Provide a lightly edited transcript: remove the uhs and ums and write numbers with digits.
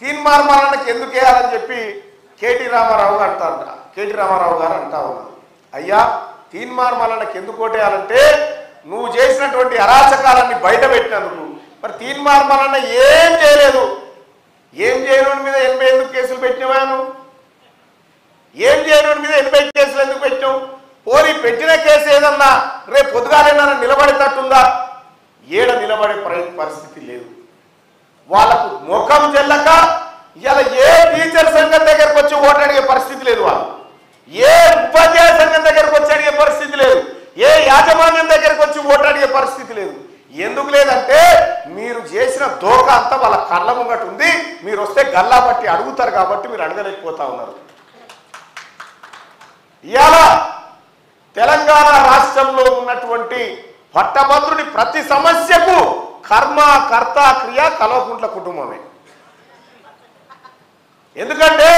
తీన్మార్మలకి ఎందుకు వేయాలని చెప్పి కేటీ రామారావు గారు అంటా ఉన్నారు. అయ్యా, తీన్మార్మలకి ఎందుకు ఓటేయాలంటే నువ్వు చేసినటువంటి అరాచకాలన్నీ బయట పెట్టినందుకు. మరి తీన్మార్మలన్న ఏం చేయలేదు, ఏం చేయనోడి మీద 80 ఎందుకు కేసులు పెట్టినవా? నువ్వు ఏం చేయనోడి మీద 80 కేసులు ఎందుకు పెట్టినావు? పోనీ పెట్టిన కేసు ఏదన్నా రేపు పొద్దుగాలేనా నిలబడేటట్టుందా? ఏడ నిలబడే పరిస్థితి లేదు. వాళ్ళకు ముఖం చెల్లక ఇలా ఏ టీచర్ సంఘం దగ్గరకు వచ్చి ఓటు అడిగే పరిస్థితి లేదు, వాళ్ళు ఏ ఉపాధ్యాయ సంఘం దగ్గరకు వచ్చి అడిగే పరిస్థితి లేదు, ఏ యాజమాన్యం దగ్గరకు వచ్చి ఓటు అడిగే పరిస్థితి లేదు. ఎందుకు లేదంటే మీరు చేసిన దోక అంతా వాళ్ళ కళ్ళ ముంగట ఉంది. మీరు వస్తే గల్లా బట్టి అడుగుతారు కాబట్టి మీరు అడగలేకపోతా ఉన్నారు. ఇవాళ తెలంగాణ రాష్ట్రంలో ఉన్నటువంటి పట్టభద్రుని ప్రతి సమస్యకు కర్మ కర్త క్రియ కల్వకుంట్ల కుటుంబమే. ఎందుకంటే